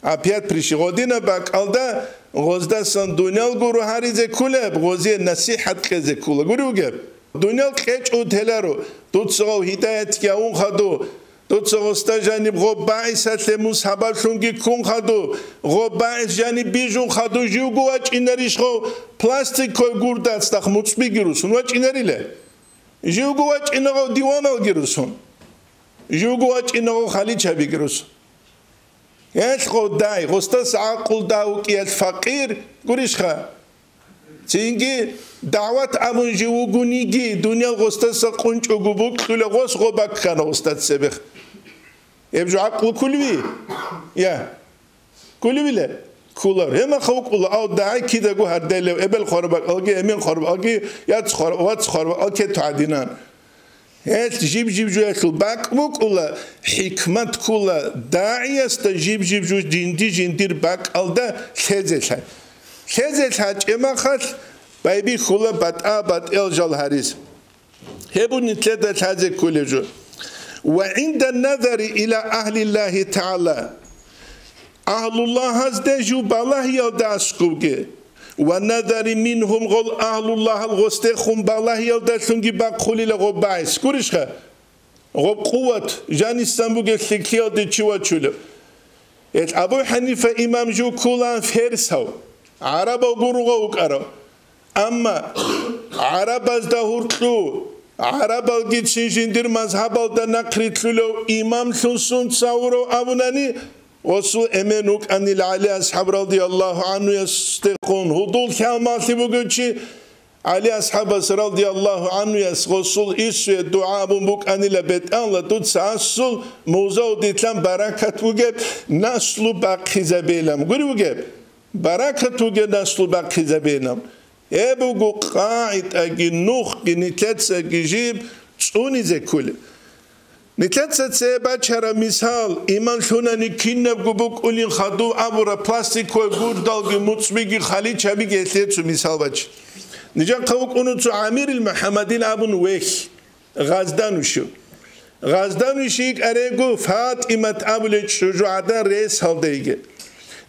Speaker 1: اپیات پریشی غدینه باک آلدا غزده سان دنیال گرو هریزه کوله غزی نصیحت کزه کوله گروگه دنیال کچ اوتلارو دوتسو هدایت که اون خدو دوتسو استاجانی غباعث تموس حبال شونگی کون خدو غباعث جانی بیجون خدو جوگو اچ اینریش خو پلاستیک کوی گردات استخ مطبی گیروسون وچ اینریله جوگو اچ اینو دیوانال گیروسون جوگو اچ اینو خالی چابی گیروسون یه خو دای غستاس عقل داو کی الفقیر گوریش خا چینگی دعوت امون جوگونیگی دنیا غستاس قنچ گوبوک خل غس غبک خنا استاد سبخ يبجو عقل كلوي يا كلوي لا كولر هما خوك الله أو داعي كده جو هردل قبل خربك أجي أمين خرب أجي يات خرب وات خرب أجي تعدينان هات جيب جو الباك بوك الله حكمة كله داعي استجيب جو جندير باك الله خزل حاج إما خل بايبي كله بات إلجال هاريس هبون نتلذ هذا كله جو وعند النظر إلى أهل الله تعالى أهل الله هزده جو بالله يلداسكوغي والنظر منهم غل أهل الله الغستخهم بالله يلداسكوغي باقولي لغو باعث كورشخه غب قوة جاني استنبوغي سلكيو دي چوا چولو أبو حنيفة إمام جو كولان فرسو عرب وغروغو وكارو أما عرب ازدهور تلو عرب الجيت سيجندير مذهب الدنا كريتلو إمام سنسون تصورو أبوناني وصل أمنوك أن العلي أصحاب رضي الله عنه يستقون هدول كلمات بقولشي علي أصحاب رضي الله عنه يسقصل إيش الدعاء بمبوك أن لبيت أن لدود سأصل موزو ديتلام بركة وجب نسل باقي زبيلم قولي وجب بركة وجب نسل باقي زبيلم يبغوا قاعد أجي نوخ نتلتس أجي جيب توني زي كله نتلتس تسيبات شرا مثال إيمان شونا نكينب جبوك أولين خدو أبورا بلاستيك كوي غوردال جي مطبيجي خالي شابي جيتلتسو مثال باش نجا قوك أنو تو عامر المحمدين أبون ويخ غازدانوشو غازدانوشيك أريقو فاطمة أبولي شجوعدان رئيس هالديجي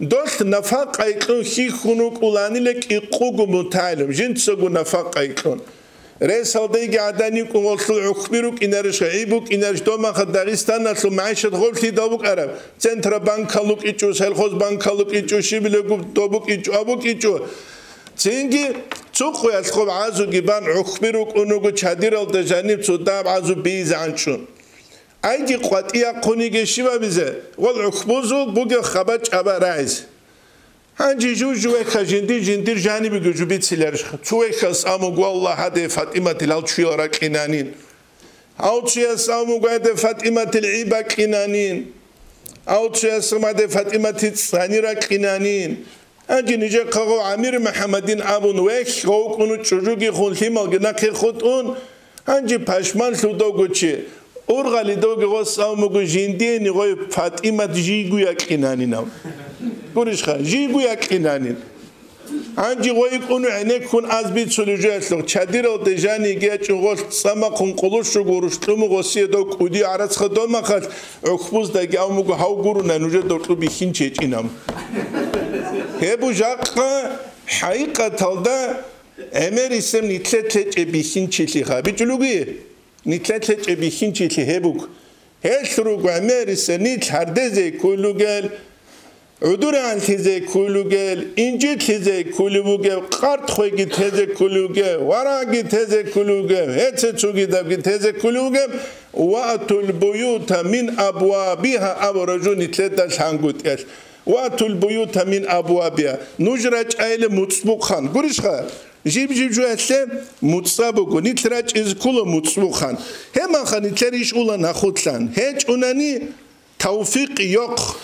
Speaker 1: دوست نفاق ايقون خي خنوك اولاني لك اقوغو متعلم جنسوغو نفاق ايقون رئيس هالديگي عداني كون غلطل عقبيروك انرش عيبوك انرش دوما خد داغستان نسلو معيشت غلطي دوبوك عرب سنترا بانكالوك ايچو سلخوز بانكالوك ايچو شبلوك دوبوك ايچو ابوك ايچو تينگي تسوقو يسخوب عازو گيبان عقبيروك اونوغو چادير الدجانيب صداب عازو بيزانچون ايجي قواتيا قونيگي شيبا بيزه والعقبوزو بوگه خباچ ابا رايز هنجي جو جندير جانبي جو بيتسيلرش تويخس امو والله هذه فاطمه الالچيورا قينانين او تشيس امو غاده فاطمه العيبا قينانين او تشيس ماده فاطمه الصانيرا قينانين انجي نيجي قغو عامر محمدين ابو نويخ غو كونو چوجوگي خونليمال گناخي خودون انجي پشمان شودوگوچي أورغالي دوغي غوصاو مغو جندين غوي فاطمة جيغو يقينانين قوليش خا جيغو يقينانين عنجي غوي كونو عينيك كون أزبيت سولوجو يسلوغ چادير الدجاني جيچ غوش سما كون قلوشو غورشتلومو غوصيه دو كودي عرص خدو مخاش عقبوز داگي او مغو هاو غورو نانوجه دوتلو بيخين چيچينام هبو جاقا حقيقة تلدا امر اسم نتلت بيخين چيلي خا بيجلوغي نتلت بيخين چيلي هبوك هشروق امر سنيت هردزي كولوغل عدور عن تزي كولوغل انجي تزي كولوغل قرط خوغي تزي كولوغل وراغي تزي كولوغل هتسوغي دبغي تزي كولوغل واتو البيوت من ابوابها ابرجو نتلت شانغوت اش واتو البيوت من ابوابها نجرج ايل مصبوخان غوريشخا جيب جو هسه متصابو نتراج از كل مصبوخان هما خان نتريش اولا ناخوتلان هيج اوناني توفيق يوق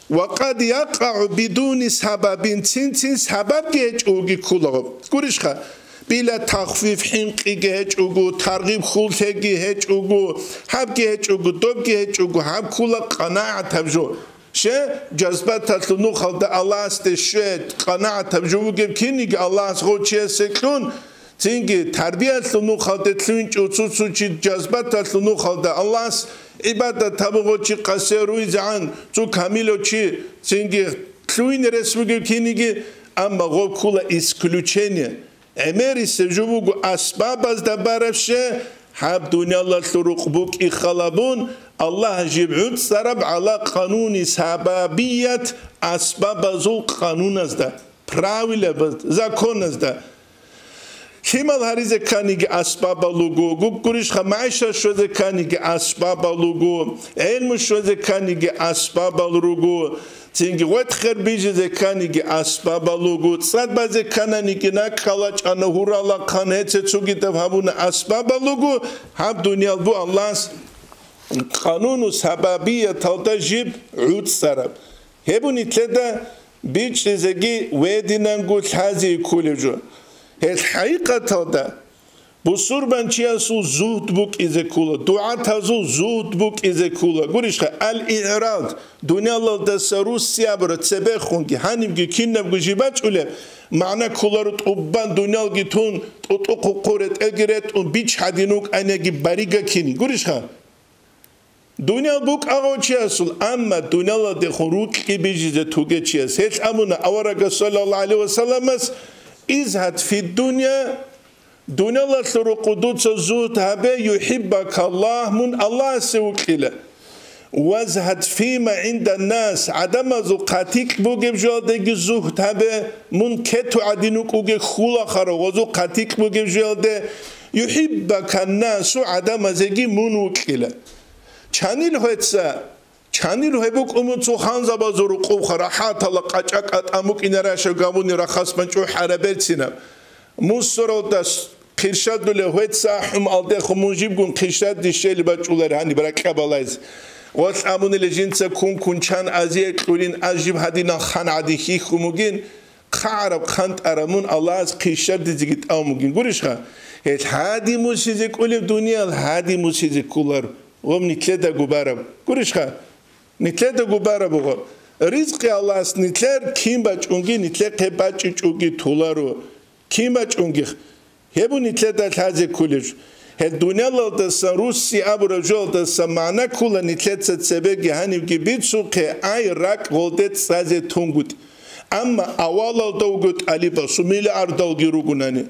Speaker 1: وقد يقع بدون سبب سين سبب جيج اوغي كولو غوريشخا بلا تخفيف حنقي هجوجو ترغيب خلتي هجوجو حبكي هجوجو دوبكي هجوجو حب كل قناعة تبجو شه جذبة تلنو خلد الله استشهد قناعة تبجو جب كيني الله سخوتشي سكون تيجي تربية تلنو خلد تلين جوتسو تشي جذبة تلنو خلد الله عبادة تبغو تشي قصيروي زعان تو كاميلو تشي تيجي تلين رسمو جب كيني أما غو كل إسكلوشينيا أمري سجوبو أسباب از دبارفشه حب دنيا الله تروق بوك إخلابون الله جبعود سرب على قانون سببية أسباب زو قانون از ده براويله بز زكون از ده كمال هريزه كانيج أسباب لوجو گوگوریش خمایشه شده كانيج أسباب لوجو علم شده كانيج أسباب لوجو تینگی وقت خیر بیچه زکانی اسباب لوگو صد باز کنانی که نکالج آنهورا لا کنه چوگی تفهمون اسباب لوگو هم دنیا بو الله قانون و سببیه تا جیب عود سرب هبونی تدا بیچه زگی ودینانگو تازی کولجو هل حقیقت تا بسور بنچیاسو زود بوک ایزکولا دعا تازو زود بوک ایزکولا گوریش خه الاعراض دنیا الله دستروس سیابر تبه خونگی هنیمگی کینم گوجیبات اوله معنی کولارت اوبان دنیا گیتون اوتو قورت اگرت اون بیچ حدینوک اینگی باریگا کینی گوریش خه دنیا بوک آقا چیاسول اما دنیا الله دخوروک کی بیجیزه توگه چیاس هیچ امونه آورگا صلی الله علیه و سلم است ازهد فی دنیا دنيا الله ترقدوت زود هبه يحبك الله من الله سوكيله وازهد فيما عند الناس عدم زقاتيك بوجب جالدك زهد هبه من كتو عدينوك وجه خولا خرا وزقاتيك بوجب جالده يحبك الناس عدم زجي من وكيله چانيل هتسا چانيل هبوك امتو خانزا بازورو قوخرا حتى لقاچاك اتاموك انراشو گاموني رخص منچو حربرتسينا مصروداس قرشاد دوله هوت ساحم alde خمونجيب گون قرشاد ديشيل بچولار هاني برا بالايز واس امون لجنسا كونچان ازيه قولين اجيب هدينا خان عديخي خموگين قارب خانت ارمون الله از قرشاد ديزيت اموگين گوريشخا هيت هادي موسيزي قولي دنيا هادي موسيزي كولار وم نيتلدا گوبارب گوريشخا نيتلدا گوبارب بو رزق الله اس نيتلر كيم بچونگي نيتلر قبچونگي تولارو كيم بچونگي هبوني تلدا تازي كولج الدنيا لو روسي ابرجول دسمعنا كولا نتلت سبب هاني بيت سوق اي راك غلطت سازي تونغوت اما اول دوغوت علي بسميل اردو گيروگوناني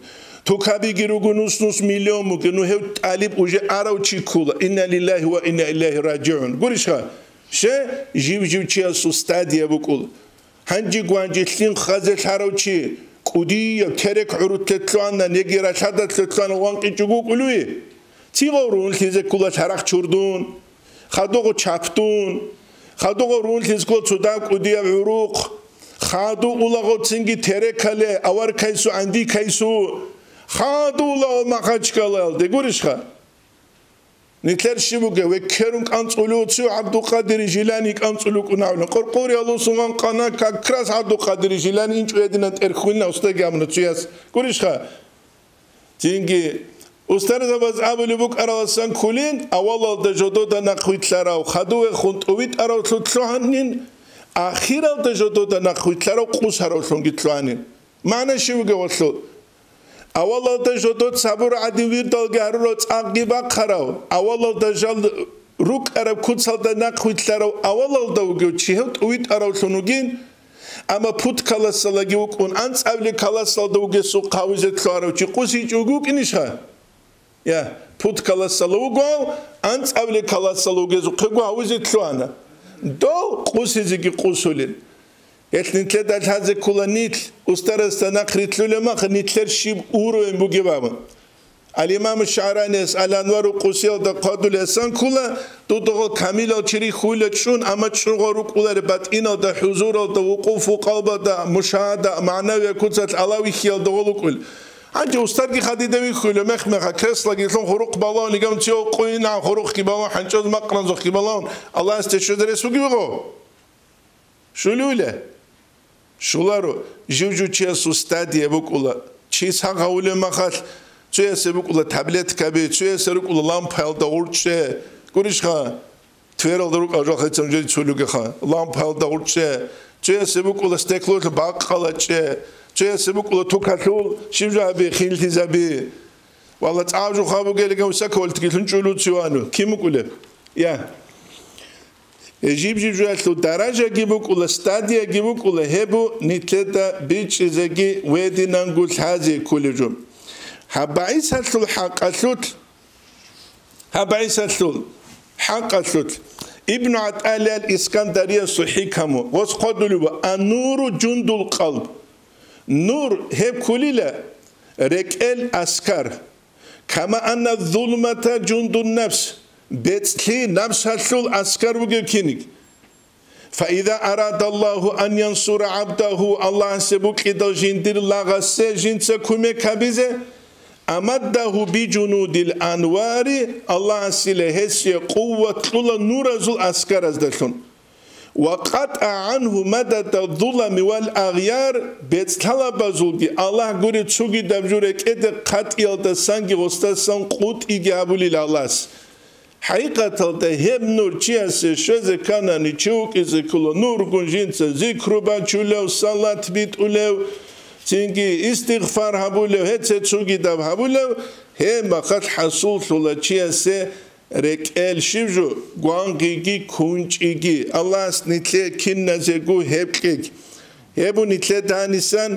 Speaker 1: توكابي گيروگونوس نوس مليون مگنو هو طالب اوجه ارو چي كولا ان لله وانا اليه راجعون گوريشا شه جيب چيا سوستاديا بقول هنجي گوانجي لين خازل هارو چي قدي ترك عروت تطلعنا نجيرا شادت تطلعنا وانقي جوجو قلوي تيغورون تيزه كولا شرق چوردون خادوغو چاپتون خادوغو رون تيزكول صدام قدي عروق خادو اولاغو تنگي تركاله اوار كايسو عندي كايسو خادو اولاغو مقاچكالال دگوريشخا نتلر شبوغه وكرون قانصولو تسو عبد القادر جيلاني قانصولو قناون قرقوري الله سوغان قنا كراس عبد القادر جيلاني انچو يدنا ترخونا استغامن تسياس قريشخا تينگي استر زباز ابلي بوك اراسان كولين اول د جودو د نخويتلارو خدو خونتويت ارو تلوهانين اخيرا د جودو د نخويتلارو قوسارو سونگيتلوانين معنی شبوغه وصل اول دا جدود صبر عدیویر دلگرو عقیبا خراو اول دا جل روک عرب کودسال دا نخویتلارو اول دا وگو چیهت اوید ارو سونوگین اما پوت کلاسالگی وکون انس اولی کلاسال دا وگو سو قاوزت لارو چی قوسی چوگو کنیشا یا پوت کلاسالو وگو انس اولی کلاسال وگو سو قاوزت لوانا دو قوسی زیگی قوسولین نتلر دل هزه کلا نیتل استرستنا خریتلوله ما خنیتلر شیب اورو این بوگی بابن الامام الشعراني الانوار قوسيل دا قادو لسان كلا دو دغه کامل چری خوله چون اما چون غرو کولر بات اینا دا حضور دا وقوف قلب دا مشاهده معنوی کوڅت علاوه خیال دغه کول انجا استرگی خدیده وی خوله مخمخ کس لگیتون خروق بالان نگم چیو قوینا خروق کی بالان حنچاز مقرن زو کی بالان الله استشهد رسوگی بگو شلوله شولارو جوجو چیا سوستادیه بکولا чисагаули махал чуесебукула таблет каби чуесерукула лампалда урче гуришха твералдрук ажахацамжи чулугеха лампалда урче чуесебукула стеклота баққалаче чуесебукула тукатул шивжаби хилтизаби والله تعاوجوا خابو قال لكم سكول تقولون شلو تسوانو كيمكوله يا يجيب جواتلو درجة جيبوك ولا استاديا جيبوك ولا هبو نتلتا بيتش زكي ويدي نقول هذه كل جم هبعيس هتلو حق أثلوت هبعيس هتلو حق أثلوت ابن عطال الإسكندرية صحيح كمو وسقدلوا النور جند القلب نور هب كليلا ركال أسكار كما أن الظلمة جند النفس بيتلي نفس هتلو أسكار وجوكينك فإذا أراد الله أن ينصر عبده الله سبك إذا جندر لغس جنس كومي كبيزة أمده بجنود الأنوار الله سلهس قوة طول نور زل أسكار أزدلون وقطع عنه مدد الظلم والأغيار بيتطلب زلقي الله قولي تسوغي دبجورك إذا قطع الدسانجي غستسان قوت إيجابولي لالله حقيقة الدهب نور چیاس شز کانانی چوک از کل نور گنجینس ذکر با چولو صلات بیت اولو تینگی استغفار هبولو هت چوگی دب هبولو هم وقت حصول شلا چیاس رکل شیوجو گوانگی کنچیگی الله است نیتله کن نزگو هبکگ هبو نیتله دانیسان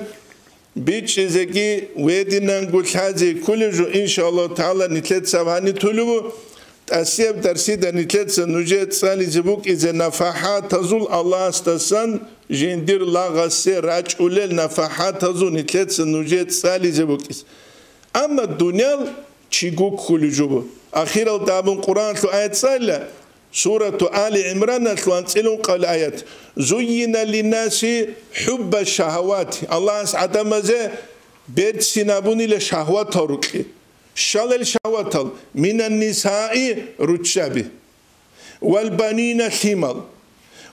Speaker 1: بیچ زگی ودینان گلحازی کلجو انشالله تعالی نیتله سبحانی طلبو أسيب درسي دنيتلت سنوجت سالي زبوك إذا نفحات تزول الله استسان جندير لاغسي راج أولل نفحات تزول نتلت سنوجت سالي زبوك أما الدنيا تشيقوك كل جبو أخيرا دابن قرآن تلو آيات سالة سورة آل عمران تلو أنسلون قال آيات زين للناس حب الشهوات الله عدم زي بيت سنابوني لشهوات تركي شلل شواتل من النساء رتشابه والبنين ثمل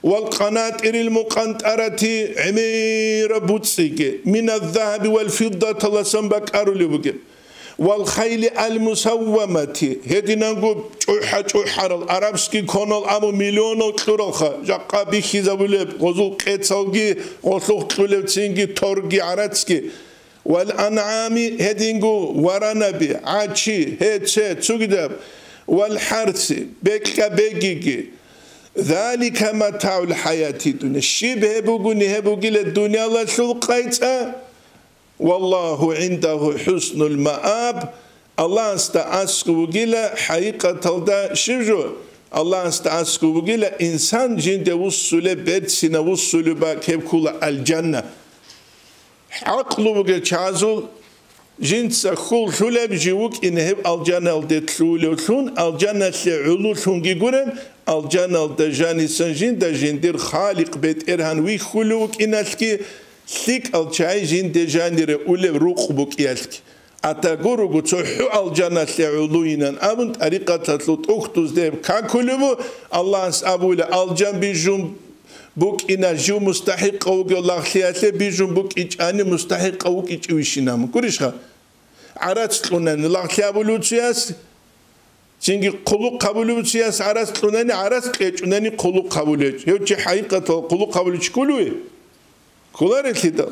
Speaker 1: والقناطر المقنطرة عمير بوتسيك من الذهب والفضة لسنبك أرولبك والخيل المسومة هدينا نقول جوحر العربسكي كونال أمو مليون كروخة جاقا بيخي زبولب غزو قيتسالجي غزو قلب تسينجي تورجي عراتسكي والأنعام هدينجو ورنبي عاشي هتشي تسوغدب والحرث بكا بيجي ذلك متاع الحياة الدنيا الشيب هبوغي للدنيا الله سلقيتها والله عنده حسن المآب الله استعسكو جيلا حقيقة الدا شجو الله استعسكو جيلا إنسان جند وصل بيتسنا وصل باكيب كل الجنة عقلو بقى تشازل جنس خول شلب جيوك إنهب الجنة الدتلولون الجنة لعلولون جيقولن الجنة الدجاني سنجين دجندير خالق بيت إرهان ويخلوك إنالكي ثيك الجاي جين دجاني رؤولب رقبك يالك أتاقورو قتوحو الجنة لعلوينان أبن طريقة تطلط أختوز ديب كاكولبو الله أبولي الجن بجم بوك إنا جو مستحق أوك الله خياته بيجون بوك إيش أنا مستحق أوك إيش ويشينام كوريشها عرات لونان الله خيابولو تياس تيجي قلوق قبولو تياس عرات لونان عرات كيش لوناني قلوق قبولو يوجي حقيقة قلوق قبولو كلوه كلار كده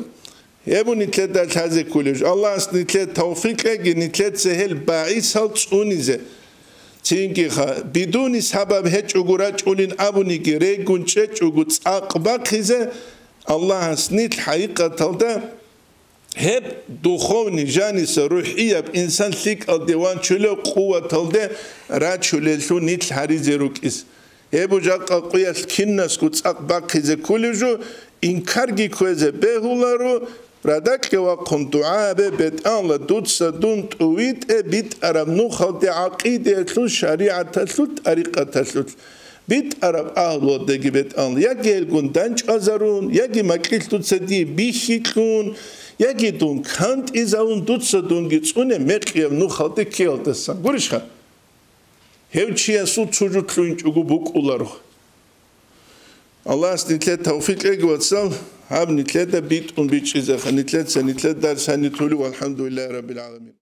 Speaker 1: يبون نتلات هذا كله الله نتلات توفيق لقي نتلات سهل باعث هالتصونيزه تيجي بدون سبب هيك أقولات أولين أبوني جريجون شيء أقول أقبل خزة الله سنيت حقيقة تلدا هب دخوني جانس روحية بإنسان ثيك الديوان شلو قوة تلدا رات شلو نيت هاري زروك إس هبو جاك قوية كناس كوت أقبل خزة كله إنكارجي كوزة بهولارو ردك وقم دعاء بيت أن لدود سدون تويت بيت أرب نخل عقيدة تلو شريعة تلو طريقة تلو بيت أرب أهل ودقي بيت أن يجي الجندانج أزرون يجي مكيل تسدي بيشيكون يجي دون كانت إزاون دود سدون جتونه مكيل نخل دكيل تسان قريشها هيو تشيا سود سجود لونج أقو بوك أولارو Allah nitlet tawfiq egwatsal hab nitlet bit un bit izakh nitlet sanitlet dar sanitulu walhamdulillahi rabbil alamin